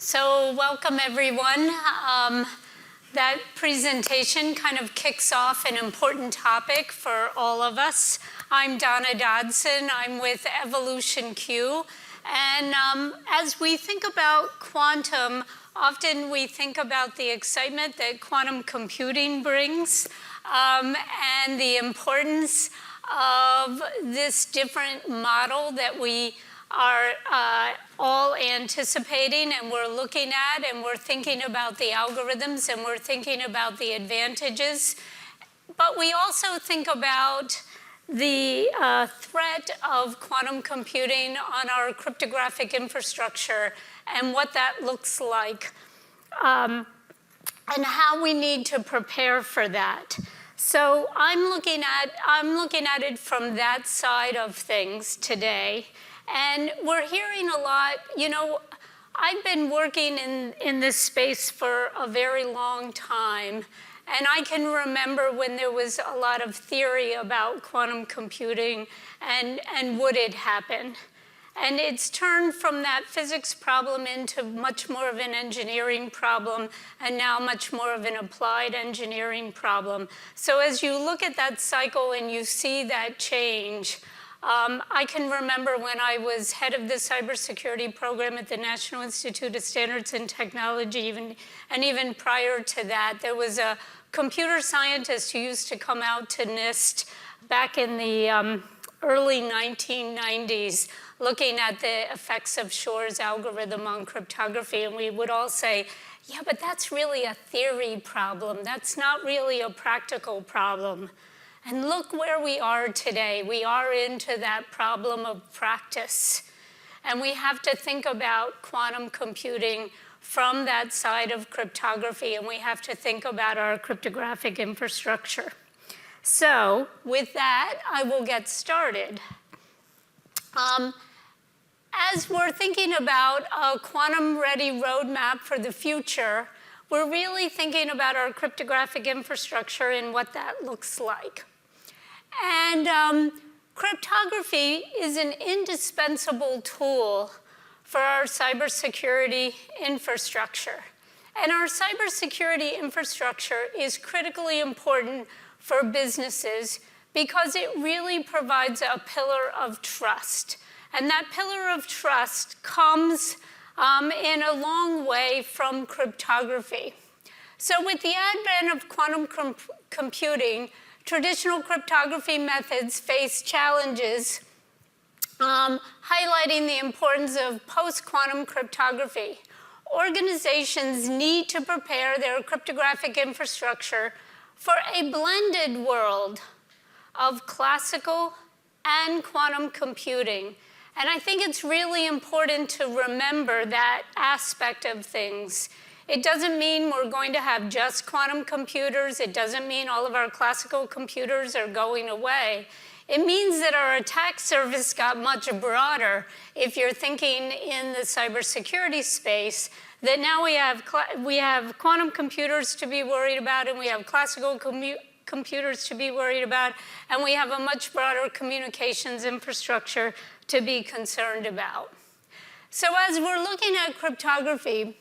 So welcome everyone. That presentation kind of kicks off an important topic for all of us. I'm Donna Dodson. I'm with evolutionQ. And as we think about quantum, often we think about the excitement that quantum computing brings and the importance of this different model that we are all anticipating and we're looking at, and we're thinking about the algorithms and we're thinking about the advantages. But we also think about the threat of quantum computing on our cryptographic infrastructure and what that looks like and how we need to prepare for that. So I'm looking at it from that side of things today. And we're hearing a lot, I've been working in this space for a very long time, and I can remember when there was a lot of theory about quantum computing and would it happen. And it's turned from that physics problem into much more of an engineering problem, and now much more of an applied engineering problem. So as you look at that cycle and you see that change, I can remember when I was head of the cybersecurity program at the National Institute of Standards and Technology, and even prior to that, there was a computer scientist who used to come out to NIST back in the early 1990s, looking at the effects of Shor's algorithm on cryptography, and we would all say, yeah, but that's really a theory problem. That's not really a practical problem. And look where we are today. We are into that problem of practice. And we have to think about quantum computing from that side of cryptography, and we have to think about our cryptographic infrastructure. So with that, I will get started. As we're thinking about a quantum-ready roadmap for the future, we're really thinking about our cryptographic infrastructure and what that looks like. And cryptography is an indispensable tool for our cybersecurity infrastructure. And our cybersecurity infrastructure is critically important for businesses because it really provides a pillar of trust. And that pillar of trust comes in a long way from cryptography. So with the advent of quantum computing, traditional cryptography methods face challenges, highlighting the importance of post-quantum cryptography. Organizations need to prepare their cryptographic infrastructure for a blended world of classical and quantum computing. And I think it's really important to remember that aspect of things. It doesn't mean we're going to have just quantum computers. It doesn't mean all of our classical computers are going away. It means that our attack surface got much broader. If you're thinking in the cybersecurity space, that now we have quantum computers to be worried about, and we have classical computers to be worried about, and we have a much broader communications infrastructure to be concerned about. So as we're looking at cryptography,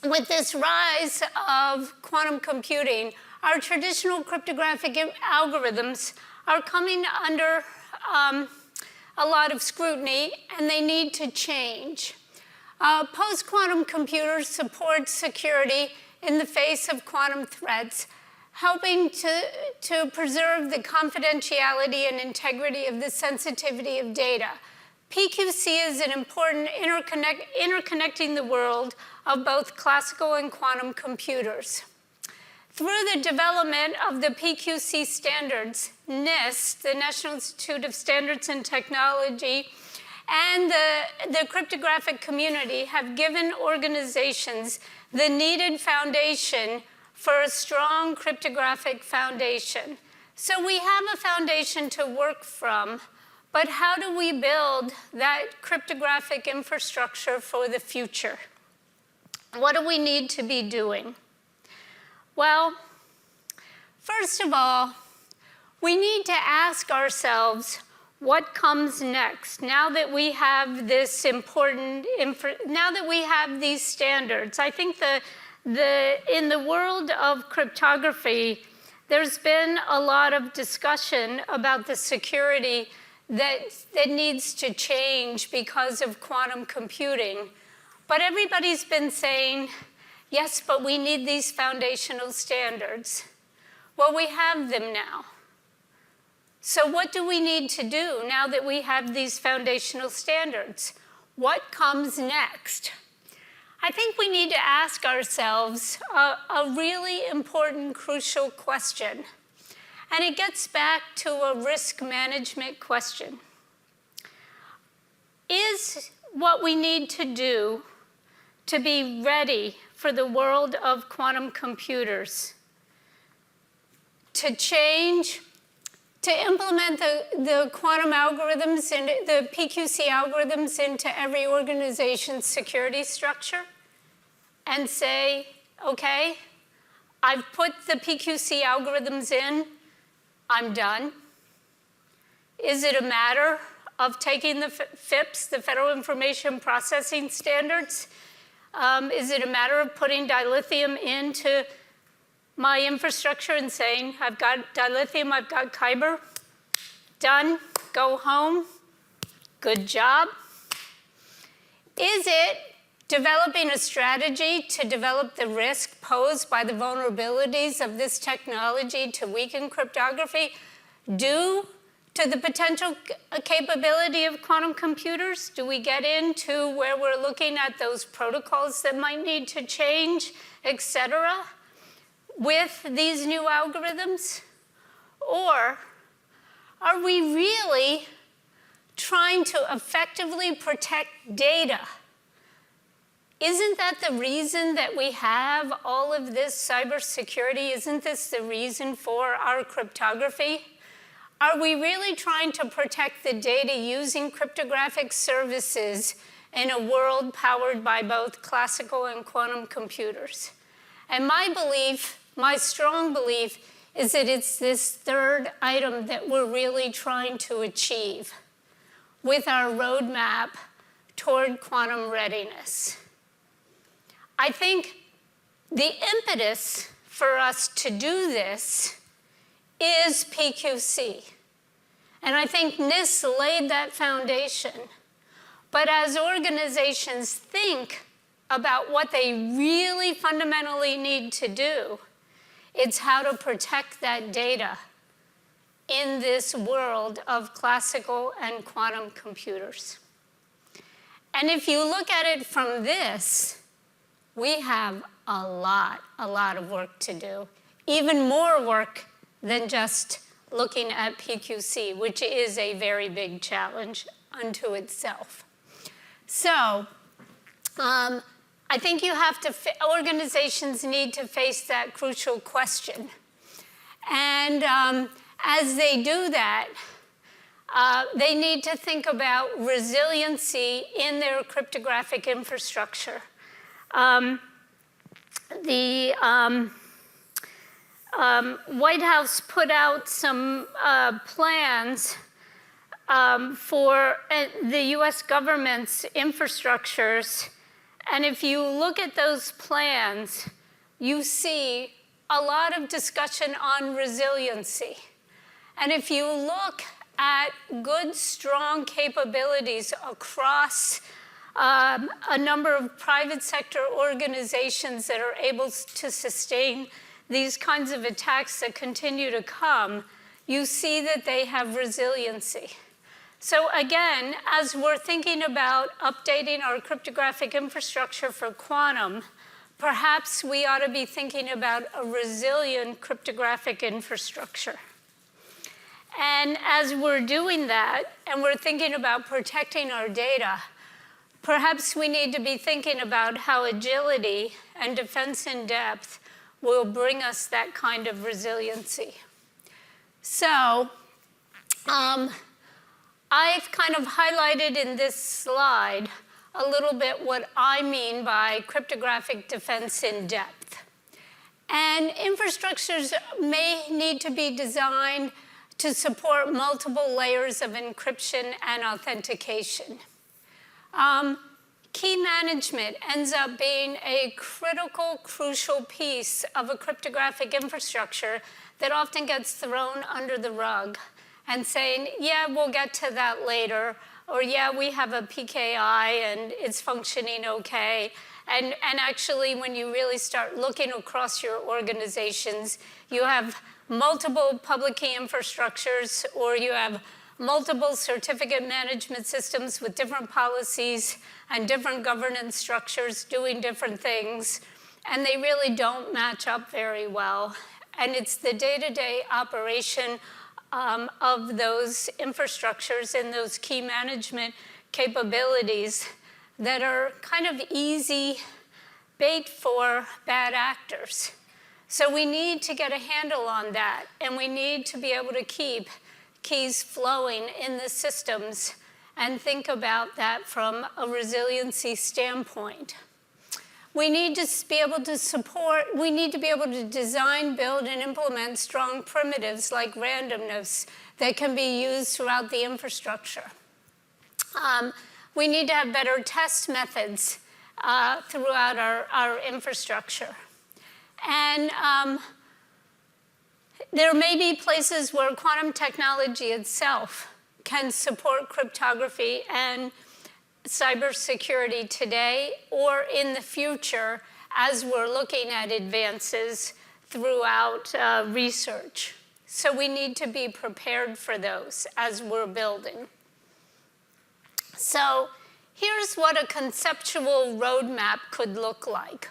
with this rise of quantum computing, our traditional cryptographic algorithms are coming under a lot of scrutiny, and they need to change. Post-quantum computers support security in the face of quantum threats, helping to preserve the confidentiality and integrity of the sensitivity of data. PQC is an important interconnecting the world of both classical and quantum computers. Through the development of the PQC standards, NIST, the National Institute of Standards and Technology, and the cryptographic community have given organizations the needed foundation for a strong cryptographic foundation. So we have a foundation to work from, but how do we build that cryptographic infrastructure for the future? What do we need to be doing? Well, first of all, we need to ask ourselves, What comes next? Now that we have this now that we have these standards, I think in the world of cryptography, there's been a lot of discussion about the security that needs to change because of quantum computing. But everybody's been saying, yes, but we need these foundational standards. Well, we have them now. So what do we need to do now that we have these foundational standards? What comes next? I think we need to ask ourselves a really important, crucial question. And it gets back to a risk management question. Is what we need to do to be ready for the world of quantum computers to change, to implement the quantum algorithms and the PQC algorithms into every organization's security structure and say, okay, I've put the PQC algorithms in, I'm done? Is it a matter of taking the FIPS, the Federal Information Processing Standards? Is it a matter of putting dilithium into my infrastructure and saying, I've got dilithium, I've got Kyber, done, go home, good job? Is it developing a strategy to develop the risk posed by the vulnerabilities of this technology to weaken cryptography due to the potential capability of quantum computers? Do we get into where we're looking at those protocols that might need to change, et cetera, with these new algorithms? Or are we really trying to effectively protect data? Isn't that the reason that we have all of this cybersecurity? Isn't this the reason for our cryptography? Are we really trying to protect the data using cryptographic services in a world powered by both classical and quantum computers? And my belief, my strong belief, is that it's this third item that we're really trying to achieve with our roadmap toward quantum readiness. I think the impetus for us to do this is PQC. And I think NIST laid that foundation. But as organizations think about what they really fundamentally need to do, it's how to protect that data in this world of classical and quantum computers. And if you look at it from this, we have a lot of work to do. Even more work than just looking at PQC, which is a very big challenge unto itself. So I think you have to, organizations need to face that crucial question. And as they do that, they need to think about resiliency in their cryptographic infrastructure. The White House put out some plans for the US government's infrastructures. And if you look at those plans, you see a lot of discussion on resiliency. And if you look at good, strong capabilities across a number of private sector organizations that are able to sustain these kinds of attacks that continue to come, you see that they have resiliency. So again, as we're thinking about updating our cryptographic infrastructure for quantum, perhaps we ought to be thinking about a resilient cryptographic infrastructure. And as we're doing that, and we're thinking about protecting our data, perhaps we need to be thinking about how agility and defense in depth will bring us that kind of resiliency. So I've kind of highlighted in this slide a little bit what I mean by cryptographic defense in depth. And infrastructures may need to be designed to support multiple layers of encryption and authentication. Key management ends up being a critical, crucial piece of a cryptographic infrastructure that often gets thrown under the rug and saying, yeah, we'll get to that later, or yeah, we have a PKI and it's functioning okay. And actually, when you really start looking across your organizations, you have multiple public key infrastructures, or you have multiple certificate management systems with different policies and different governance structures doing different things, and they really don't match up very well. And it's the day-to-day operation of those infrastructures and those key management capabilities that are kind of easy bait for bad actors. So we need to get a handle on that, and we need to be able to keep keys flowing in the systems and think about that from a resiliency standpoint. We need to be able to support, we need to be able to design, build, and implement strong primitives like randomness that can be used throughout the infrastructure. We need to have better test methods throughout our infrastructure. And there may be places where quantum technology itself can support cryptography and cybersecurity today or in the future as we're looking at advances throughout research. So we need to be prepared for those as we're building. So here's what a conceptual roadmap could look like.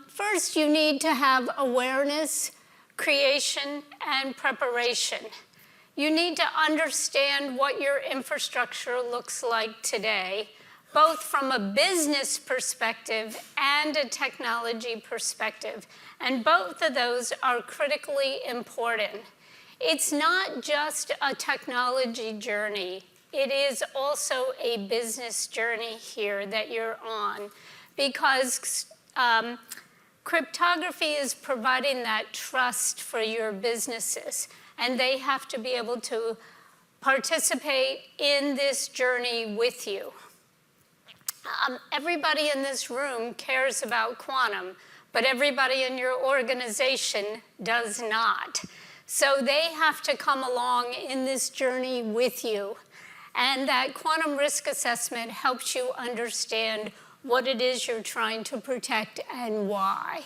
First, you need to have awareness, creation, and preparation. You need to understand what your infrastructure looks like today, both from a business perspective and a technology perspective. And both of those are critically important. It's not just a technology journey. It is also a business journey here that you're on, because cryptography is providing that trust for your businesses, and they have to be able to participate in this journey with you. Everybody in this room cares about quantum, but everybody in your organization does not. So they have to come along in this journey with you. And that quantum risk assessment helps you understand what it is you're trying to protect and why.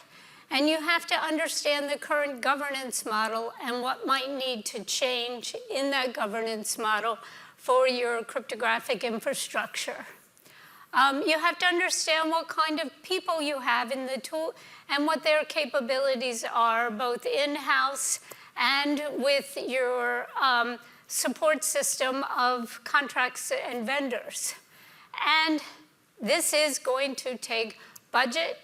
And you have to understand the current governance model and what might need to change in that governance model for your cryptographic infrastructure. You have to understand what kind of people you have in the tool and what their capabilities are, both in-house and with your support system of contracts and vendors. And this is going to take budget,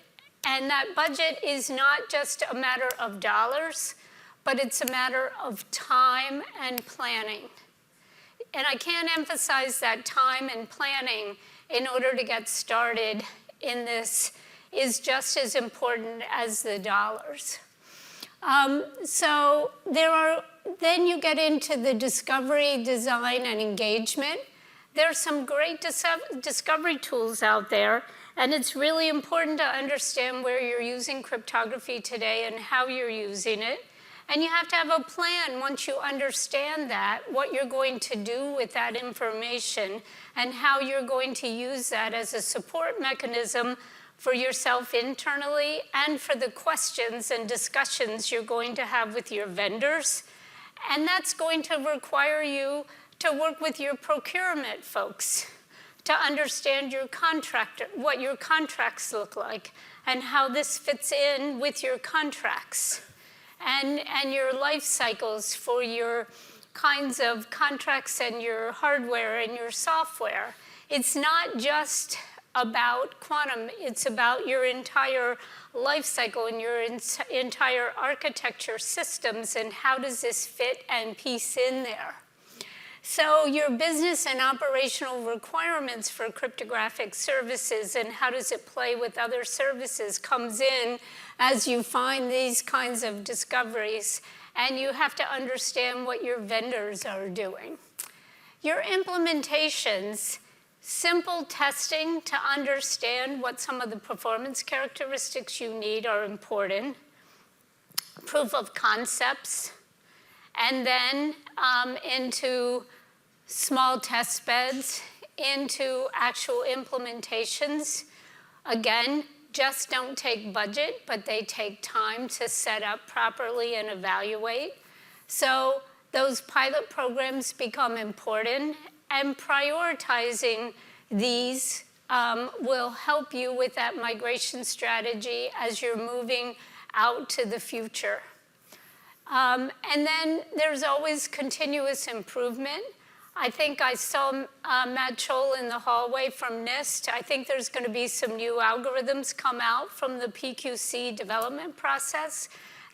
and that budget is not just a matter of dollars, but it's a matter of time and planning. And I can't emphasize that time and planning in order to get started in this is just as important as the dollars. So then you get into the discovery, design, and engagement. There's some great discovery tools out there, and it's really important to understand where you're using cryptography today and how you're using it. And you have to have a plan once you understand that, what you're going to do with that information and how you're going to use that as a support mechanism for yourself internally and for the questions and discussions you're going to have with your vendors. And that's going to require you to work with your procurement folks to understand your contractor, what your contracts look like and how this fits in with your contracts and your life cycles for your kinds of contracts and your hardware and your software. It's not just about quantum, it's about your entire life cycle and your entire architecture systems and how does this fit and piece in there. So your business and operational requirements for cryptographic services and how does it play with other services comes in as you find these kinds of discoveries and you have to understand what your vendors are doing. Your implementations, simple testing to understand what some of the performance characteristics you need are important, proof of concepts, and then into small test beds, into actual implementations. Again, just don't take budget, but they take time to set up properly and evaluate. So those pilot programs become important, and prioritizing these will help you with that migration strategy as you're moving out to the future. And then there's always continuous improvement. I think I saw Matt Scholl in the hallway from NIST. I think there's going to be some new algorithms come out from the PQC development process.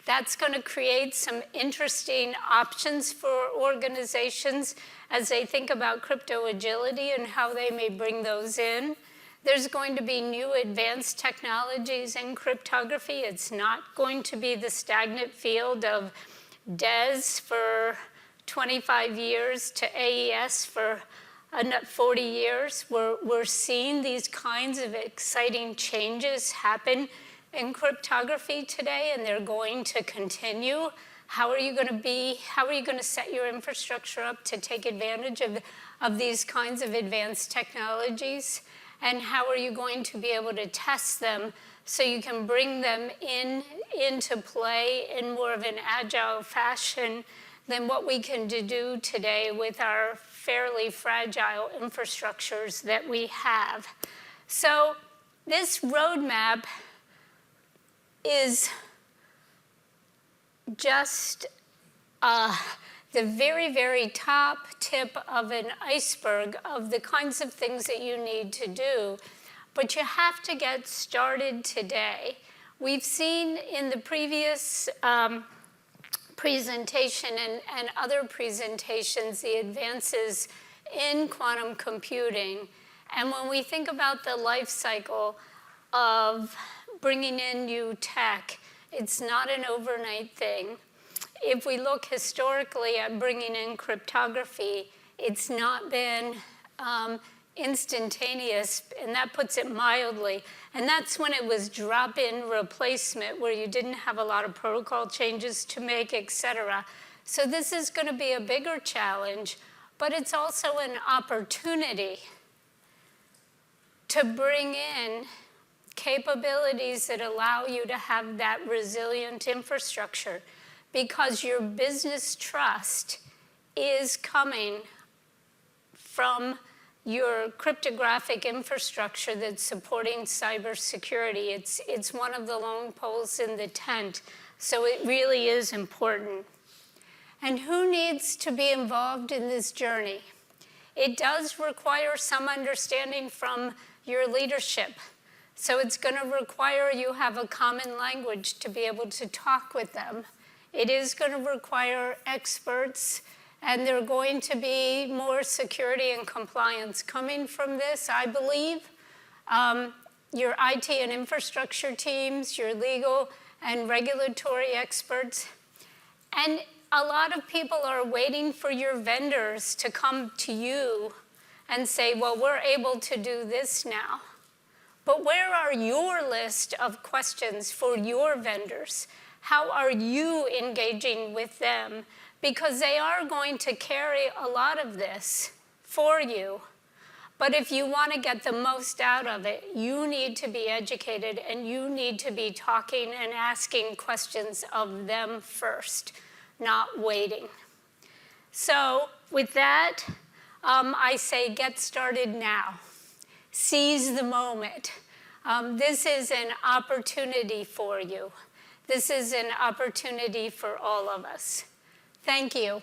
That's going to create some interesting options for organizations as they think about crypto agility and how they may bring those in. There's going to be new advanced technologies in cryptography. It's not going to be the stagnant field of DES for 25 years to AES for 40 years. We're seeing these kinds of exciting changes happen in cryptography today, and they're going to continue. How are you going to set your infrastructure up to take advantage of these kinds of advanced technologies? And how are you going to be able to test them so you can bring them into play in more of an agile fashion than what we can do today with our fairly fragile infrastructures that we have? So this roadmap is just the very, very top tip of an iceberg of the kinds of things that you need to do. But you have to get started today. We've seen in the previous presentation and other presentations the advances in quantum computing. And when we think about the life cycle of bringing in new tech, it's not an overnight thing. If we look historically at bringing in cryptography, it's not been instantaneous, and that puts it mildly. And that's when it was drop-in replacement, where you didn't have a lot of protocol changes to make, et cetera. So this is going to be a bigger challenge, but it's also an opportunity to bring in capabilities that allow you to have that resilient infrastructure, because your business trust is coming from your cryptographic infrastructure that's supporting cybersecurity. It's one of the lone poles in the tent, so it really is important. And who needs to be involved in this journey? It does require some understanding from your leadership. So it's going to require you have a common language to be able to talk with them. It is going to require experts, and there are going to be more security and compliance coming from this, I believe. Your IT and infrastructure teams, your legal and regulatory experts. And a lot of people are waiting for your vendors to come to you and say, well, we're able to do this now. But where are your list of questions for your vendors? How are you engaging with them? Because they are going to carry a lot of this for you. But if you want to get the most out of it, you need to be educated, and you need to be talking and asking questions of them first, not waiting. So with that, I say get started now. Seize the moment. This is an opportunity for you. This is an opportunity for all of us. Thank you.